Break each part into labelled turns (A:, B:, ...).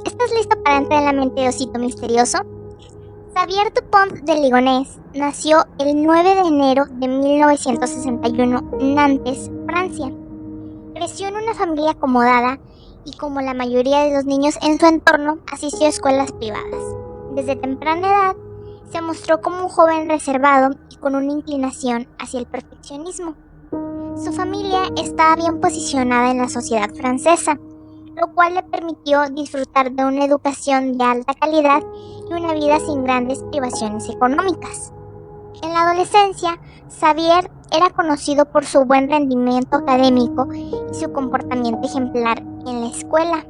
A: ¿Estás listo para entrar en la mente de Osito Misterioso? Xavier Dupont de Ligonnès nació el 9 de enero de 1961 en Nantes, Francia. Creció en una familia acomodada y, como la mayoría de los niños en su entorno, asistió a escuelas privadas. Desde temprana edad se mostró como un joven reservado y con una inclinación hacia el perfeccionismo. Su familia estaba bien posicionada en la sociedad francesa, lo cual le permitió disfrutar de una educación de alta calidad y una vida sin grandes privaciones económicas. En la adolescencia, Xavier era conocido por su buen rendimiento académico y su comportamiento ejemplar en la escuela.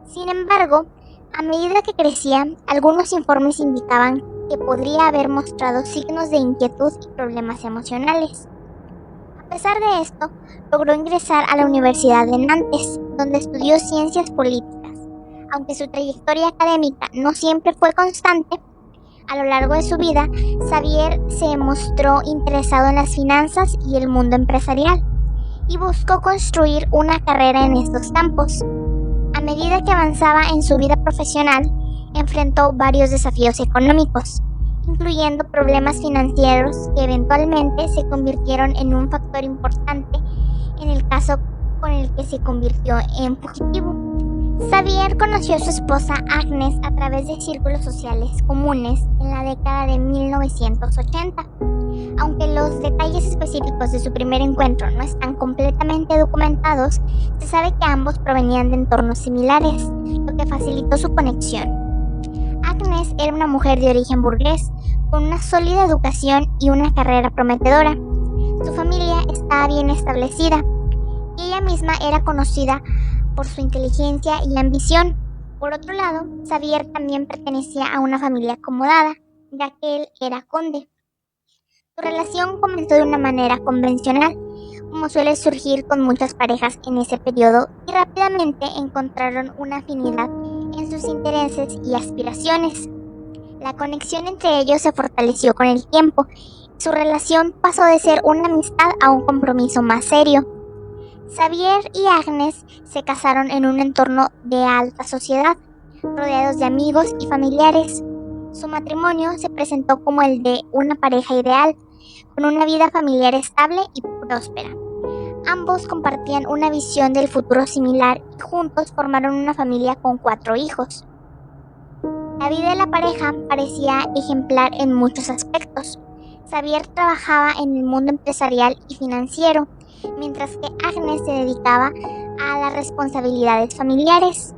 A: Sin embargo, a medida que crecía, algunos informes indicaban que podría haber mostrado signos de inquietud y problemas emocionales. A pesar de esto, logró ingresar a la Universidad de Nantes, donde estudió ciencias políticas. Aunque su trayectoria académica no siempre fue constante, a lo largo de su vida, Xavier se mostró interesado en las finanzas y el mundo empresarial, y buscó construir una carrera en estos campos. A medida que avanzaba en su vida profesional, enfrentó varios desafíos económicos, incluyendo problemas financieros que eventualmente se convirtieron en un factor importante en el caso con el que se convirtió en fugitivo. Xavier conoció a su esposa Agnes a través de círculos sociales comunes en la década de 1980. Aunque los detalles específicos de su primer encuentro no están completamente documentados, se sabe que ambos provenían de entornos similares, lo que facilitó su conexión. Agnes era una mujer de origen burgués, con una sólida educación y una carrera prometedora. Su familia estaba bien establecida, y ella misma era conocida por su inteligencia y ambición. Por otro lado, Xavier también pertenecía a una familia acomodada, ya que él era conde. Su relación comenzó de una manera convencional, como suele surgir con muchas parejas en ese periodo, y rápidamente encontraron una afinidad en sus intereses y aspiraciones. La conexión entre ellos se fortaleció con el tiempo, y su relación pasó de ser una amistad a un compromiso más serio. Xavier y Agnes se casaron en un entorno de alta sociedad, rodeados de amigos y familiares. Su matrimonio se presentó como el de una pareja ideal, con una vida familiar estable y próspera. Ambos compartían una visión del futuro similar y juntos formaron una familia con 4 hijos. La vida de la pareja parecía ejemplar en muchos aspectos. Xavier trabajaba en el mundo empresarial y financiero, mientras que Agnes se dedicaba a las responsabilidades familiares.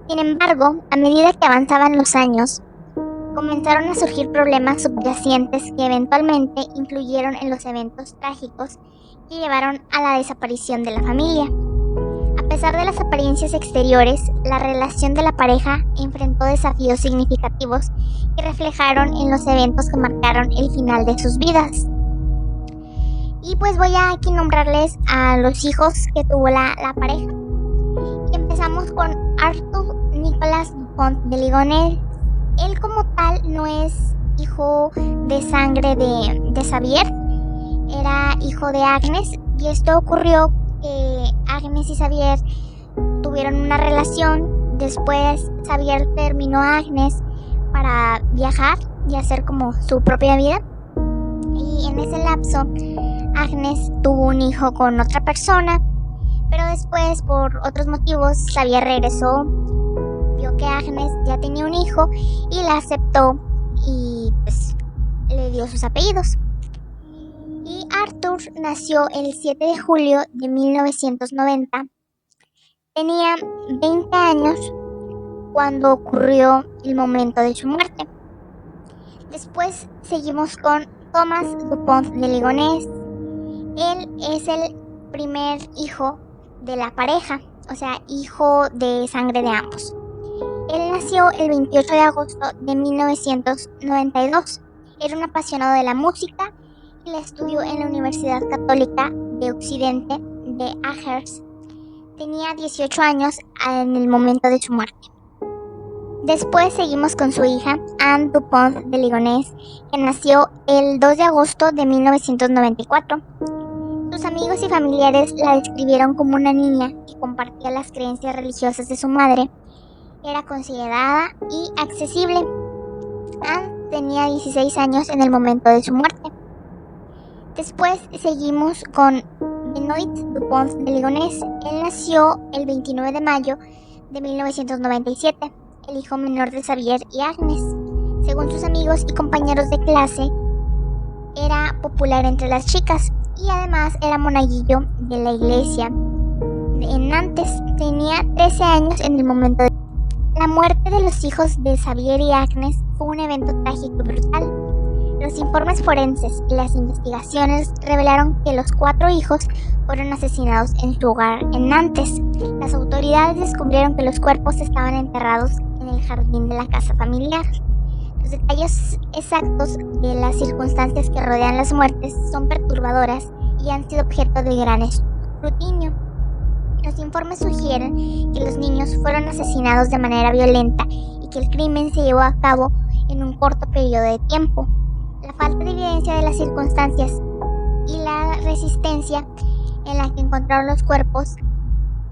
A: Sin embargo, a medida que avanzaban los años, comenzaron a surgir problemas subyacentes que eventualmente influyeron en los eventos trágicos que llevaron a la desaparición de la familia. A pesar de las apariencias exteriores, la relación de la pareja enfrentó desafíos significativos que reflejaron en los eventos que marcaron el final de sus vidas. Y pues voy a aquí nombrarles a los hijos que tuvo la pareja. Y empezamos con Arthur Nicolas Dupont de Ligonnès. Él como tal no es hijo de sangre de Xavier, era hijo de Agnes, y esto ocurrió que Agnes y Xavier tuvieron una relación. Después Xavier terminó a Agnes para viajar y hacer como su propia vida, y en ese lapso Agnes tuvo un hijo con otra persona, pero después, por otros motivos, Xavier regresó, vio que Agnes ya tenía un hijo y la aceptó y pues le dio sus apellidos. Y Arthur nació el 7 de julio de 1990. Tenía 20 años cuando ocurrió el momento de su muerte. Después seguimos con Thomas Dupont de Ligonnès. Él es el primer hijo de la pareja, o sea, hijo de sangre de ambos. Él nació el 28 de agosto de 1992. Era un apasionado de la música y la estudió en la Universidad Católica de Occidente de Angers. Tenía 18 años en el momento de su muerte. Después seguimos con su hija, Anne Dupont de Ligonnès, que nació el 2 de agosto de 1994. Sus amigos y familiares la describieron como una niña que compartía las creencias religiosas de su madre era considerada y accesible. Anne tenía 16 años en el momento de su muerte. Después seguimos con Benoit Dupont de Ligonnès. Él nació el 29 de mayo de 1997, el hijo menor de Xavier y Agnes. Según sus amigos y compañeros de clase, era popular entre las chicas y además era monaguillo de la iglesia en Nantes. Tenía 13 años en el momento de la muerte de los hijos de Xavier y Agnes. Fue un evento trágico y brutal. Los informes forenses y las investigaciones revelaron que los 4 hijos fueron asesinados en su hogar en Nantes. Las autoridades descubrieron que los cuerpos estaban enterrados en el jardín de la casa familiar. Los detalles exactos de las circunstancias que rodean las muertes son perturbadoras y han sido objeto de gran escrutinio. Los informes sugieren que los niños fueron asesinados de manera violenta y que el crimen se llevó a cabo en un corto periodo de tiempo. La falta de evidencia de las circunstancias y la resistencia en la que encontraron los cuerpos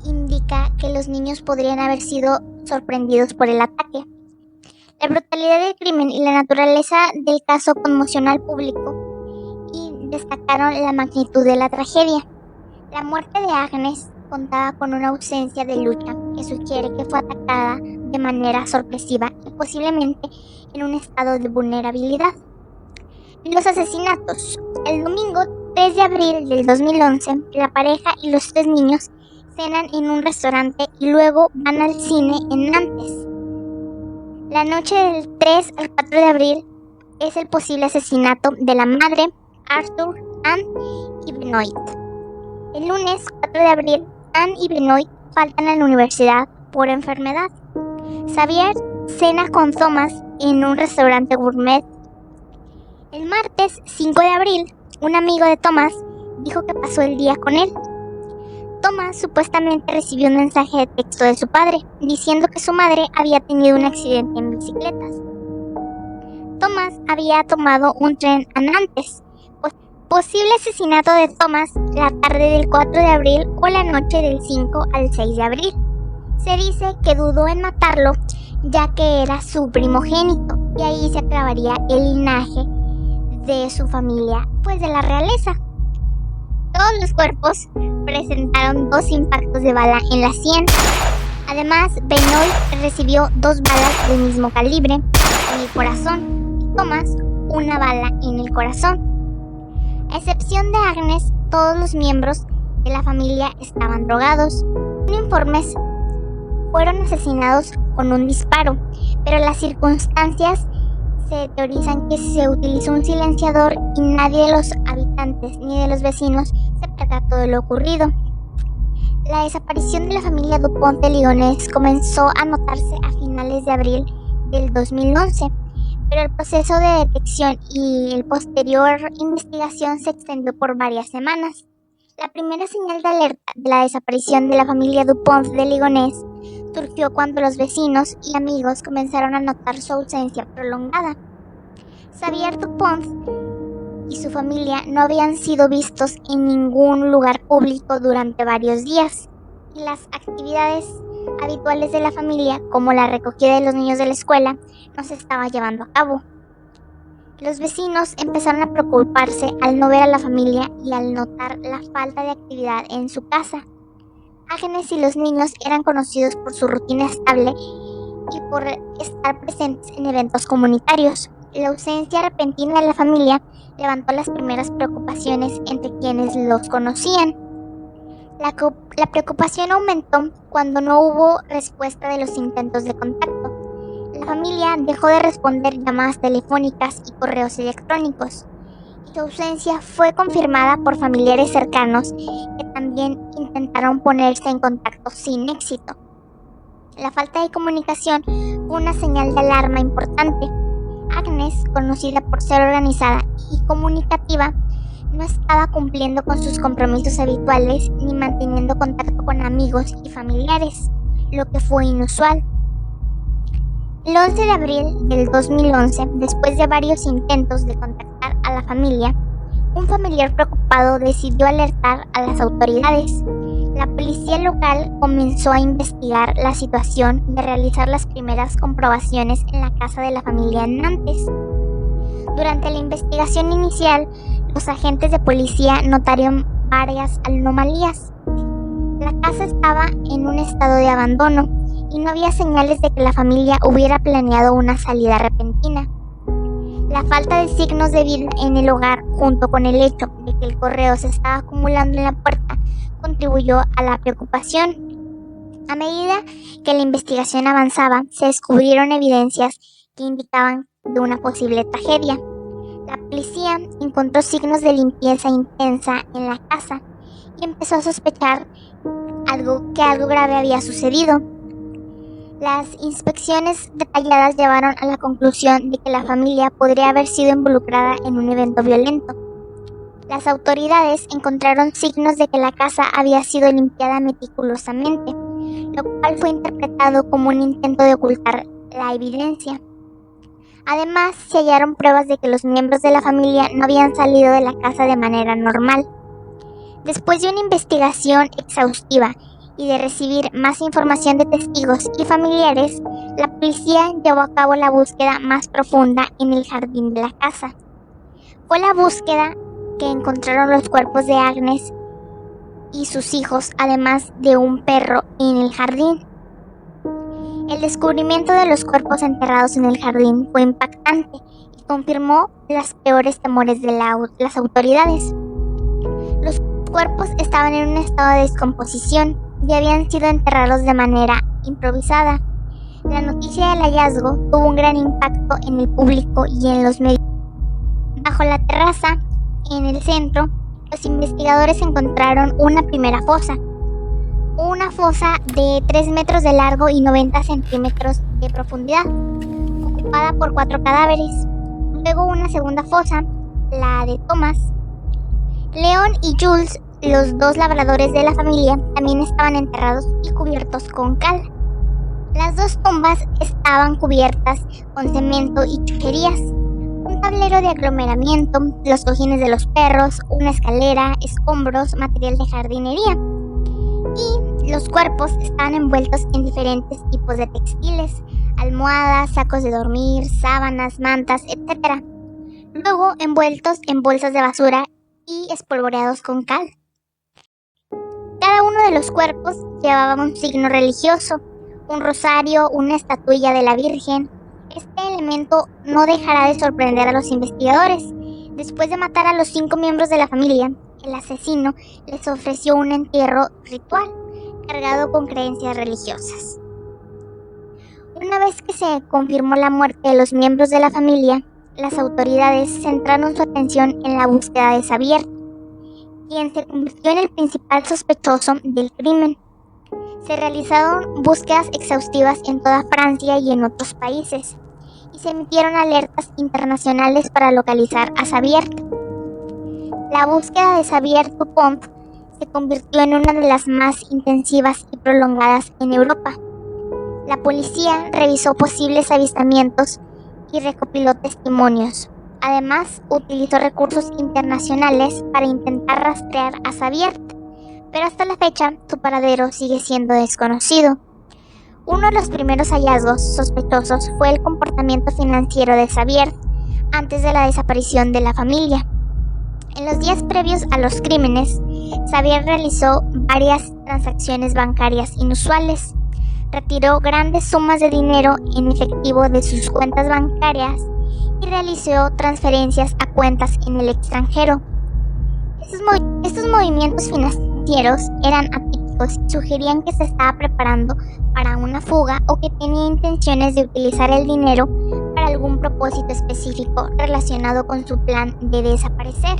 A: indica que los niños podrían haber sido sorprendidos por el ataque. La brutalidad del crimen y la naturaleza del caso conmocionó al público y destacaron la magnitud de la tragedia. La muerte de Agnes contaba con una ausencia de lucha que sugiere que fue atacada de manera sorpresiva y posiblemente en un estado de vulnerabilidad. Los asesinatos. El domingo 3 de abril del 2011, la pareja y los 3 niños cenan en un restaurante y luego van al cine en Nantes. La noche del 3 al 4 de abril es el posible asesinato de la madre, Arthur, Anne y Benoit. El lunes 4 de abril, Anne y Benoit faltan a la universidad por enfermedad. Xavier cena con Thomas en un restaurante gourmet. El martes 5 de abril, un amigo de Thomas dijo que pasó el día con él. Thomas supuestamente recibió un mensaje de texto de su padre, diciendo que su madre había tenido un accidente en bicicletas. Thomas había tomado un tren a Nantes. Posible asesinato de Thomas la tarde del 4 de abril o la noche del 5 al 6 de abril. Se dice que dudó en matarlo, ya que era su primogénito, y ahí se acabaría el linaje de su familia, pues de la realeza. Todos los cuerpos presentaron 2 impactos de bala en la sien. Además, Benoit recibió 2 balas del mismo calibre en el corazón y Thomas una bala en el corazón. A excepción de Agnes, todos los miembros de la familia estaban drogados. Los informes fueron asesinados con un disparo, pero las circunstancias se teorizan que se utilizó un silenciador y nadie de los habitantes ni de los vecinos se percató de lo ocurrido. La desaparición de la familia Dupont de Ligonnès comenzó a notarse a finales de abril del 2011, pero el proceso de detección y el posterior investigación se extendió por varias semanas. La primera señal de alerta de la desaparición de la familia Dupont de Ligonnès surgió cuando los vecinos y amigos comenzaron a notar su ausencia prolongada. Xavier Dupont y su familia no habían sido vistos en ningún lugar público durante varios días, y las actividades habituales de la familia, como la recogida de los niños de la escuela, no se estaba llevando a cabo. Los vecinos empezaron a preocuparse al no ver a la familia y al notar la falta de actividad en su casa. Agnes y los niños eran conocidos por su rutina estable y por estar presentes en eventos comunitarios. La ausencia repentina de la familia levantó las primeras preocupaciones entre quienes los conocían. La preocupación aumentó cuando no hubo respuesta de los intentos de contacto. La familia dejó de responder llamadas telefónicas y correos electrónicos. Su ausencia fue confirmada por familiares cercanos que también intentaron ponerse en contacto sin éxito. La falta de comunicación fue una señal de alarma importante. Agnes, conocida por ser organizada y comunicativa, no estaba cumpliendo con sus compromisos habituales ni manteniendo contacto con amigos y familiares, lo que fue inusual. El 11 de abril del 2011, después de varios intentos de contactar a la familia, un familiar preocupado decidió alertar a las autoridades. La policía local comenzó a investigar la situación y a realizar las primeras comprobaciones en la casa de la familia Nantes. Durante la investigación inicial, los agentes de policía notaron varias anomalías. La casa estaba en un estado de abandono y no había señales de que la familia hubiera planeado una salida repentina. La falta de signos de vida en el hogar, junto con el hecho de que el correo se estaba acumulando en la puerta, contribuyó a la preocupación. A medida que la investigación avanzaba, se descubrieron evidencias que indicaban de una posible tragedia. La policía encontró signos de limpieza intensa en la casa y empezó a sospechar que algo grave había sucedido. Las inspecciones detalladas llevaron a la conclusión de que la familia podría haber sido involucrada en un evento violento. Las autoridades encontraron signos de que la casa había sido limpiada meticulosamente, lo cual fue interpretado como un intento de ocultar la evidencia. Además, se hallaron pruebas de que los miembros de la familia no habían salido de la casa de manera normal. Después de una investigación exhaustiva y de recibir más información de testigos y familiares, la policía llevó a cabo la búsqueda más profunda en el jardín de la casa. Fue la búsqueda que encontraron los cuerpos de Agnes y sus hijos, además de un perro en el jardín. El descubrimiento de los cuerpos enterrados en el jardín fue impactante y confirmó los peores temores de las autoridades. Los cuerpos estaban en un estado de descomposición y habían sido enterrados de manera improvisada. La noticia del hallazgo tuvo un gran impacto en el público y en los medios. Bajo la terraza, en el centro, los investigadores encontraron una primera fosa. Una fosa de 3 metros de largo y 90 centímetros de profundidad, ocupada por 4 cadáveres. Luego una segunda fosa, la de Thomas. Leon y Jules, los 2 labradores de la familia, también estaban enterrados y cubiertos con cal. Las 2 tumbas estaban cubiertas con cemento y chucherías. Un tablero de aglomeramiento, los cojines de los perros, una escalera, escombros, material de jardinería. Y los cuerpos estaban envueltos en diferentes tipos de textiles, almohadas, sacos de dormir, sábanas, mantas, etc. Luego envueltos en bolsas de basura y espolvoreados con cal. Cada uno de los cuerpos llevaba un signo religioso, un rosario, una estatuilla de la Virgen. Este elemento no dejará de sorprender a los investigadores. Después de matar a los 5 miembros de la familia, el asesino les ofreció un entierro ritual cargado con creencias religiosas. Una vez que se confirmó la muerte de los miembros de la familia, las autoridades centraron su atención en la búsqueda de Xavier, quien se convirtió en el principal sospechoso del crimen. Se realizaron búsquedas exhaustivas en toda Francia y en otros países, y se emitieron alertas internacionales para localizar a Xavier. La búsqueda de Xavier Dupont se convirtió en una de las más intensivas y prolongadas en Europa. La policía revisó posibles avistamientos y recopiló testimonios. Además, utilizó recursos internacionales para intentar rastrear a Xavier, pero hasta la fecha su paradero sigue siendo desconocido. Uno de los primeros hallazgos sospechosos fue el comportamiento financiero de Xavier antes de la desaparición de la familia. En los días previos a los crímenes, Xavier realizó varias transacciones bancarias inusuales. Retiró grandes sumas de dinero en efectivo de sus cuentas bancarias y realizó transferencias a cuentas en el extranjero. Estos movimientos financieros eran atípicos y sugerían que se estaba preparando para una fuga o que tenía intenciones de utilizar el dinero para algún propósito específico relacionado con su plan de desaparecer.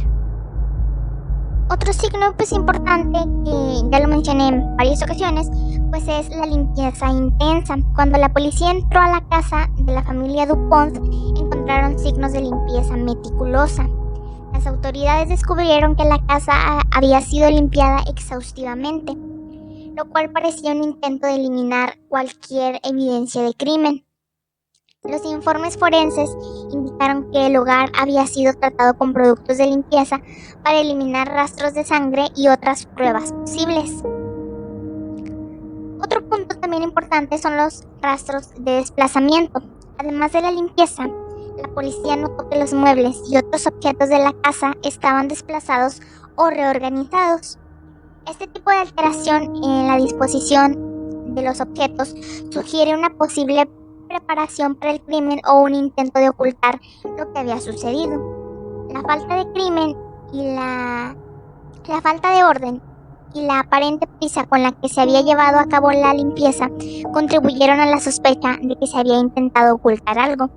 A: Otro signo importante, que ya lo mencioné en varias ocasiones, pues es la limpieza intensa. Cuando la policía entró a la casa de la familia Dupont, encontraron signos de limpieza meticulosa. Las autoridades descubrieron que la casa había sido limpiada exhaustivamente, lo cual parecía un intento de eliminar cualquier evidencia de crimen. Los informes forenses indicaron que el hogar había sido tratado con productos de limpieza para eliminar rastros de sangre y otras pruebas posibles. Otro punto también importante son los rastros de desplazamiento. Además de la limpieza, la policía notó que los muebles y otros objetos de la casa estaban desplazados o reorganizados. Este tipo de alteración en la disposición de los objetos sugiere una posible preparación para el crimen o un intento de ocultar lo que había sucedido. La falta de crimen y la falta de orden y la aparente prisa con la que se había llevado a cabo la limpieza contribuyeron a la sospecha de que se había intentado ocultar algo.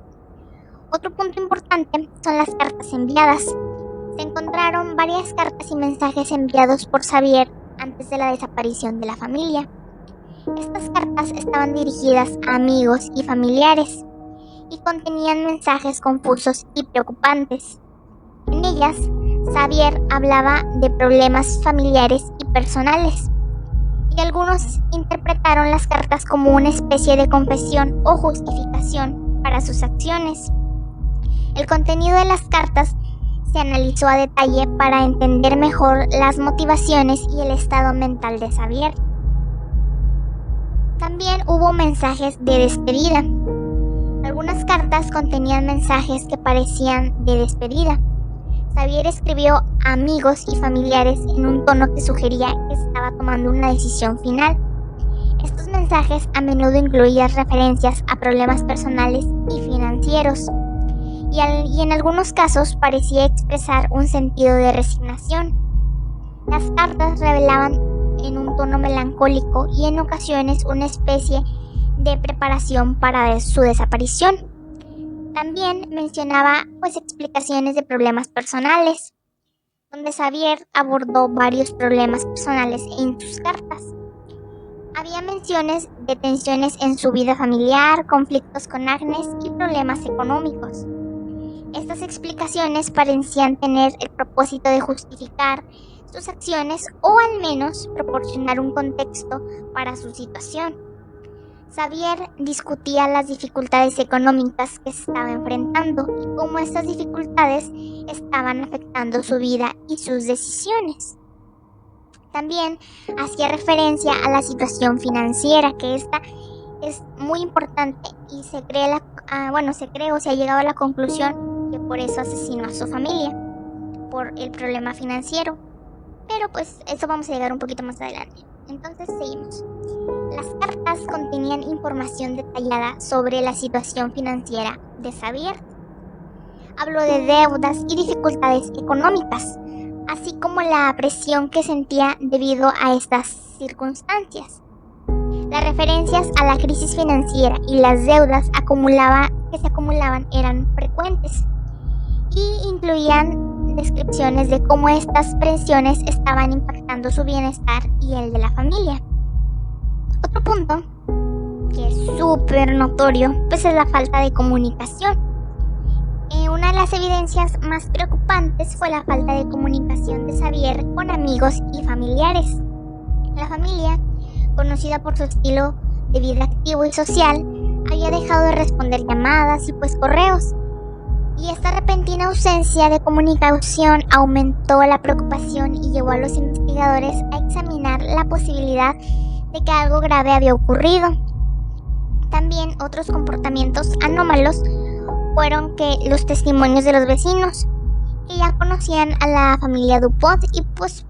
A: Otro punto importante son las cartas enviadas. Se encontraron varias cartas y mensajes enviados por Xavier antes de la desaparición de la familia. Estas cartas estaban dirigidas a amigos y familiares y contenían mensajes confusos y preocupantes. En ellas, Xavier hablaba de problemas familiares y personales, y algunos interpretaron las cartas como una especie de confesión o justificación para sus acciones. El contenido de las cartas se analizó a detalle para entender mejor las motivaciones y el estado mental de Xavier. También hubo mensajes de despedida. Algunas cartas contenían mensajes que parecían de despedida. Xavier escribió a amigos y familiares en un tono que sugería que estaba tomando una decisión final. Estos mensajes a menudo incluían referencias a problemas personales y financieros, y en algunos casos parecía expresar un sentido de resignación. Las cartas revelaban en un tono melancólico y en ocasiones una especie de preparación para su desaparición. También mencionaba explicaciones de problemas personales, donde Xavier abordó varios problemas personales en sus cartas. Había menciones de tensiones en su vida familiar, conflictos con Agnes y problemas económicos. Estas explicaciones parecían tener el propósito de justificar sus acciones o al menos proporcionar un contexto para su situación. Xavier discutía las dificultades económicas que se estaba enfrentando y cómo estas dificultades estaban afectando su vida y sus decisiones. También hacía referencia a la situación financiera, que esta es muy importante y se ha llegado a la conclusión que por eso asesinó a su familia, por el problema financiero. Pero eso vamos a llegar un poquito más adelante. Entonces seguimos. Las cartas contenían información detallada sobre la situación financiera de Xavier. Habló de deudas y dificultades económicas, así como la presión que sentía debido a estas circunstancias. Las referencias a la crisis financiera y las deudas que se acumulaban eran frecuentes y incluían descripciones de cómo estas presiones estaban impactando su bienestar y el de la familia. Otro punto que es súper notorio es la falta de comunicación. Una de las evidencias más preocupantes fue la falta de comunicación de Xavier con amigos y familiares. La familia, conocida por su estilo de vida activo y social, había dejado de responder llamadas y correos. Y esta repentina ausencia de comunicación aumentó la preocupación y llevó a los investigadores a examinar la posibilidad de que algo grave había ocurrido. También otros comportamientos anómalos fueron que los testimonios de los vecinos, que ya conocían a la familia Dupont y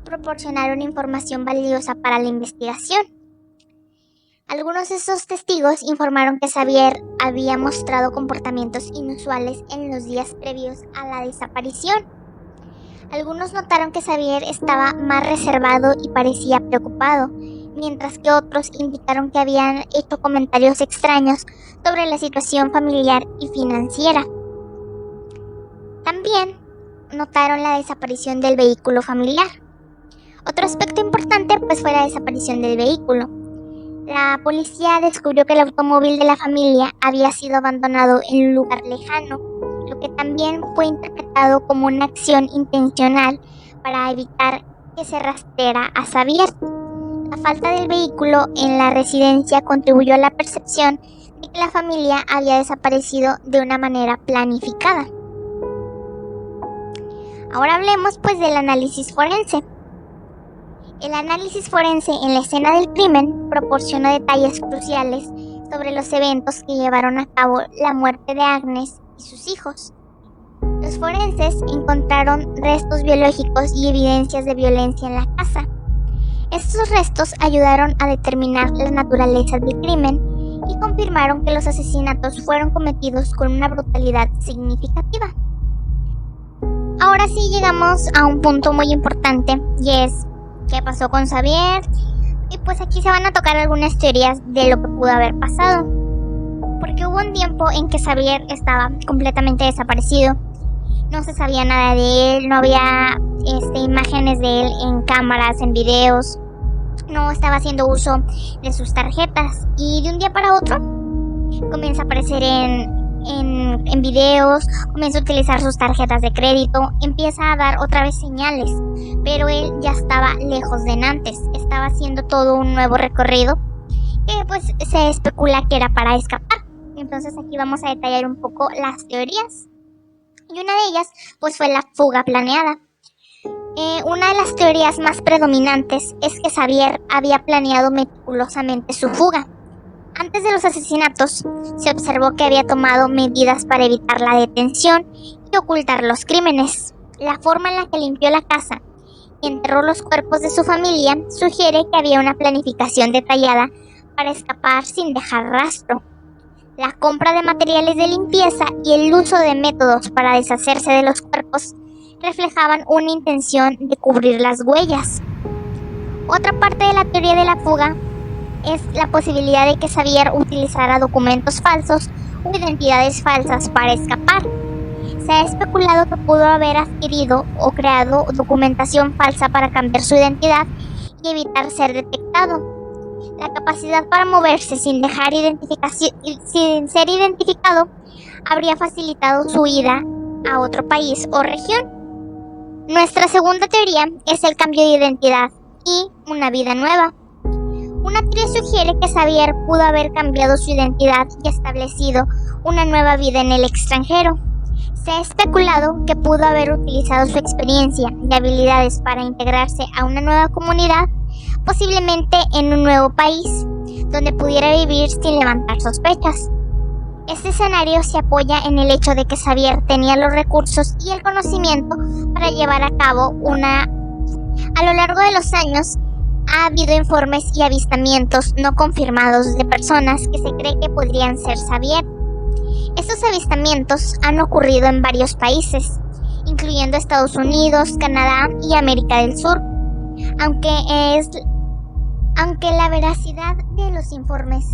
A: proporcionaron información valiosa para la investigación. Algunos de esos testigos informaron que Xavier había mostrado comportamientos inusuales en los días previos a la desaparición. Algunos notaron que Xavier estaba más reservado y parecía preocupado, mientras que otros indicaron que habían hecho comentarios extraños sobre la situación familiar y financiera. También notaron la desaparición del vehículo familiar. Otro aspecto importante fue la desaparición del vehículo. La policía descubrió que el automóvil de la familia había sido abandonado en un lugar lejano, lo que también fue interpretado como una acción intencional para evitar que se rastreara a Xavier. La falta del vehículo en la residencia contribuyó a la percepción de que la familia había desaparecido de una manera planificada. Ahora hablemos del análisis forense. El análisis forense en la escena del crimen proporciona detalles cruciales sobre los eventos que llevaron a cabo la muerte de Agnes y sus hijos. Los forenses encontraron restos biológicos y evidencias de violencia en la casa. Estos restos ayudaron a determinar la naturaleza del crimen y confirmaron que los asesinatos fueron cometidos con una brutalidad significativa. Ahora sí llegamos a un punto muy importante, y es ¿qué pasó con Xavier? Y pues aquí se van a tocar algunas teorías de lo que pudo haber pasado, porque hubo un tiempo en que Xavier estaba completamente desaparecido. No se sabía nada de él, no había imágenes de él en cámaras, en videos, no estaba haciendo uso de sus tarjetas, y de un día para otro comienza a aparecer en videos, comienza a utilizar sus tarjetas de crédito, empieza a dar otra vez señales, pero él ya estaba lejos de Nantes, estaba haciendo todo un nuevo recorrido que pues se especula que era para escapar. Entonces aquí vamos a detallar un poco las teorías, y una de ellas pues fue la fuga planeada. Una de las teorías más predominantes es que Xavier había planeado meticulosamente su fuga. Antes de los asesinatos, se observó que había tomado medidas para evitar la detención y ocultar los crímenes. La forma en la que limpió la casa y enterró los cuerpos de su familia sugiere que había una planificación detallada para escapar sin dejar rastro. La compra de materiales de limpieza y el uso de métodos para deshacerse de los cuerpos reflejaban una intención de cubrir las huellas. Otra parte de la teoría de la fuga es la posibilidad de que Xavier utilizara documentos falsos o identidades falsas para escapar. Se ha especulado que pudo haber adquirido o creado documentación falsa para cambiar su identidad y evitar ser detectado. La capacidad para moverse sin ser identificado habría facilitado su ida a otro país o región. Nuestra segunda teoría es el cambio de identidad y una vida nueva. Una teoría sugiere que Xavier pudo haber cambiado su identidad y establecido una nueva vida en el extranjero. Se ha especulado que pudo haber utilizado su experiencia y habilidades para integrarse a una nueva comunidad, posiblemente en un nuevo país, donde pudiera vivir sin levantar sospechas. Este escenario se apoya en el hecho de que Xavier tenía los recursos y el conocimiento para llevar a cabo una... A lo largo de los años, ha habido informes y avistamientos no confirmados de personas que se cree que podrían ser Xavier. Estos avistamientos han ocurrido en varios países, incluyendo Estados Unidos, Canadá y América del Sur. Aunque la veracidad de los informes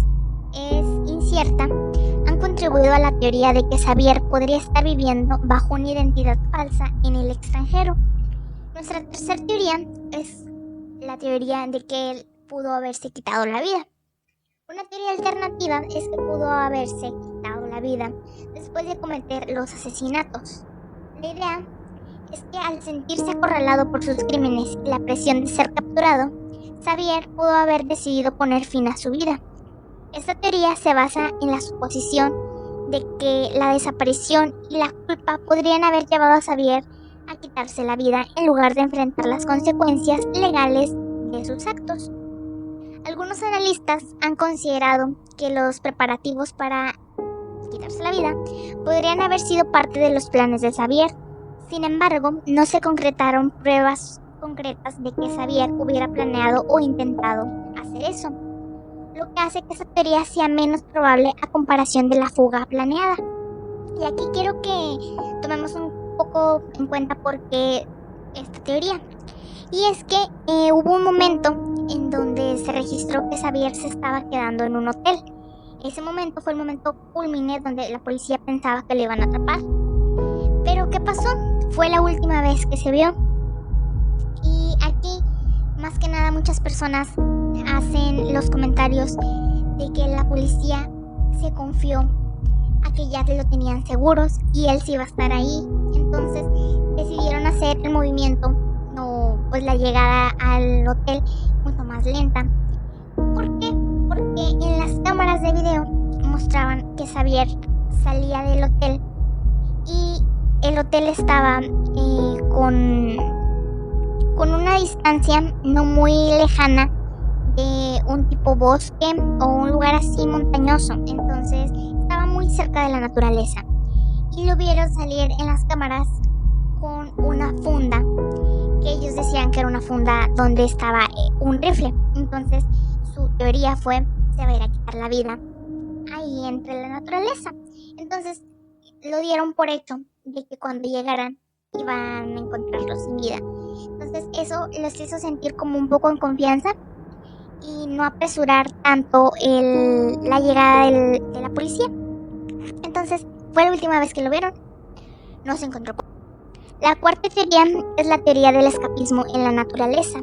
A: es incierta, han contribuido a la teoría de que Xavier podría estar viviendo bajo una identidad falsa en el extranjero. Nuestra tercera teoría es la teoría de que él pudo haberse quitado la vida. Una teoría alternativa es que pudo haberse quitado la vida después de cometer los asesinatos. La idea es que al sentirse acorralado por sus crímenes y la presión de ser capturado, Xavier pudo haber decidido poner fin a su vida. Esta teoría se basa en la suposición de que la desaparición y la culpa podrían haber llevado a Xavier a quitarse la vida en lugar de enfrentar las consecuencias legales de sus actos. Algunos analistas han considerado que los preparativos para quitarse la vida podrían haber sido parte de los planes de Xavier. Sin embargo, no se concretaron pruebas concretas de que Xavier hubiera planeado o intentado hacer eso, lo que hace que esa teoría sea menos probable a comparación de la fuga planeada. Y aquí quiero que tomemos un poco en cuenta por qué esta teoría. Y es que hubo un momento en donde se registró que Xavier se estaba quedando en un hotel. Ese momento fue el momento culmine donde la policía pensaba que le iban a atrapar. Pero ¿qué pasó? Fue la última vez que se vio. Y aquí, más que nada, muchas personas hacen los comentarios de que la policía se confió a que ya lo tenían seguros y él sí iba a estar ahí. Entonces decidieron hacer el movimiento o pues la llegada al hotel mucho más lenta. ¿Por qué? Porque en las cámaras de video mostraban que Xavier salía del hotel y el hotel estaba con con una distancia no muy lejana de un tipo bosque o un lugar así montañoso. Entonces estaba muy cerca de la naturaleza y lo vieron salir en las cámaras con una funda que ellos decían que era una funda donde estaba un rifle. Entonces su teoría fue: se va a ir a quitar la vida ahí entre la naturaleza. Entonces lo dieron por hecho de que cuando llegaran iban a encontrarlos sin vida. Entonces eso los hizo sentir como un poco en confianza y no apresurar tanto la llegada de la policía. Entonces fue la última vez que lo vieron. No se encontró. La cuarta teoría es la teoría del escapismo en la naturaleza.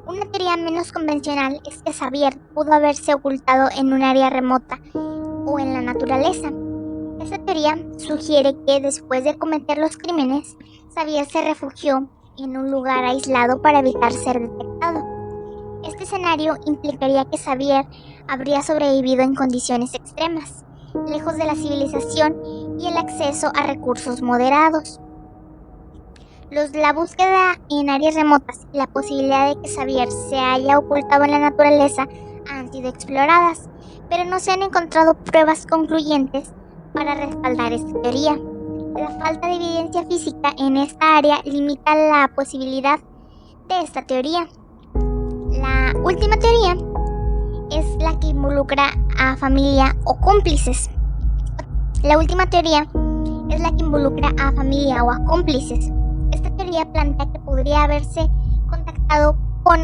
A: Una teoría menos convencional es que Xavier pudo haberse ocultado en un área remota o en la naturaleza. Esta teoría sugiere que después de cometer los crímenes, Xavier se refugió en un lugar aislado para evitar ser detectado. Este escenario implicaría que Xavier habría sobrevivido en condiciones extremas, lejos de la civilización y el acceso a recursos moderados. La búsqueda en áreas remotas y la posibilidad de que Xavier se haya ocultado en la naturaleza han sido exploradas, pero no se han encontrado pruebas concluyentes para respaldar esta teoría. La falta de evidencia física en esta área limita la posibilidad de esta teoría. La última teoría es la que involucra a familia o cómplices. La última teoría es la que involucra a familia o a cómplices. Esta teoría plantea que podría haberse contactado con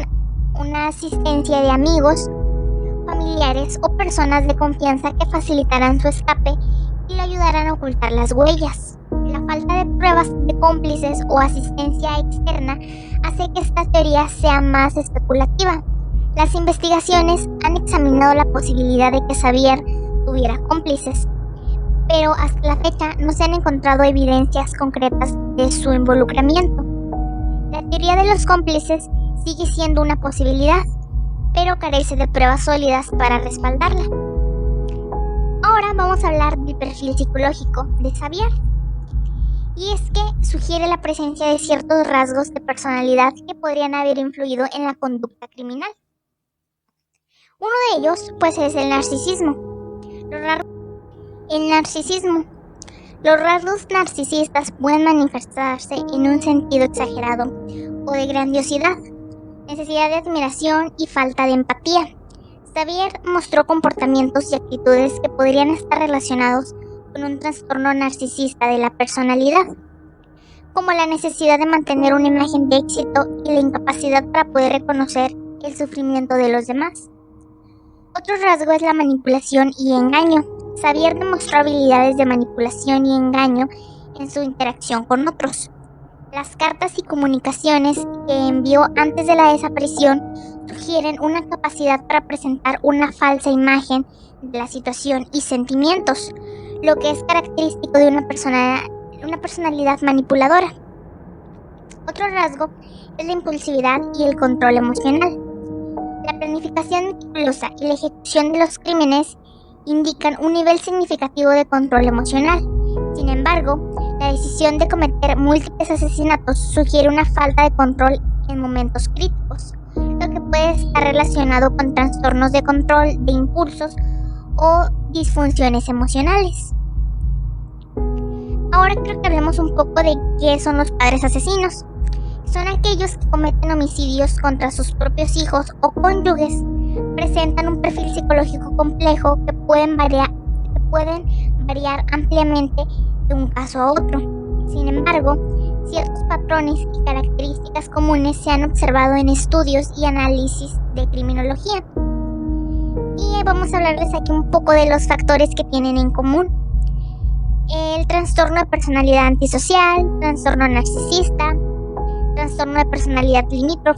A: una asistencia de amigos, familiares o personas de confianza que facilitaran su escape y lo ayudaran a ocultar las huellas. La falta de pruebas de cómplices o asistencia externa hace que esta teoría sea más especulativa. Las investigaciones han examinado la posibilidad de que Xavier tuviera cómplices, pero hasta la fecha no se han encontrado evidencias concretas de su involucramiento. La teoría de los cómplices sigue siendo una posibilidad, pero carece de pruebas sólidas para respaldarla. Ahora vamos a hablar del perfil psicológico de Xavier. Y es que sugiere la presencia de ciertos rasgos de personalidad que podrían haber influido en la conducta criminal. Uno de ellos, pues, es el narcisismo. Los rasgos narcisistas pueden manifestarse en un sentido exagerado o de grandiosidad, necesidad de admiración y falta de empatía. Xavier mostró comportamientos y actitudes que podrían estar relacionados con un trastorno narcisista de la personalidad, como la necesidad de mantener una imagen de éxito y la incapacidad para poder reconocer el sufrimiento de los demás. Otro rasgo es la manipulación y engaño. Xavier demostró habilidades de manipulación y engaño en su interacción con otros. Las cartas y comunicaciones que envió antes de la desaparición sugieren una capacidad para presentar una falsa imagen de la situación y sentimientos, lo que es característico de una personalidad manipuladora. Otro rasgo es la impulsividad y el control emocional. La planificación meticulosa y la ejecución de los crímenes indican un nivel significativo de control emocional. Sin embargo, la decisión de cometer múltiples asesinatos sugiere una falta de control en momentos críticos, lo que puede estar relacionado con trastornos de control de impulsos o disfunciones emocionales. Ahora creo que hablemos un poco de qué son los padres asesinos. Son aquellos que cometen homicidios contra sus propios hijos o cónyuges. Presentan un perfil psicológico complejo que pueden variar ampliamente de un caso a otro. Sin embargo, ciertos patrones y características comunes se han observado en estudios y análisis de criminología. Y vamos a hablarles aquí un poco de los factores que tienen en común. El trastorno de personalidad antisocial, trastorno narcisista, trastorno de personalidad limítrofe,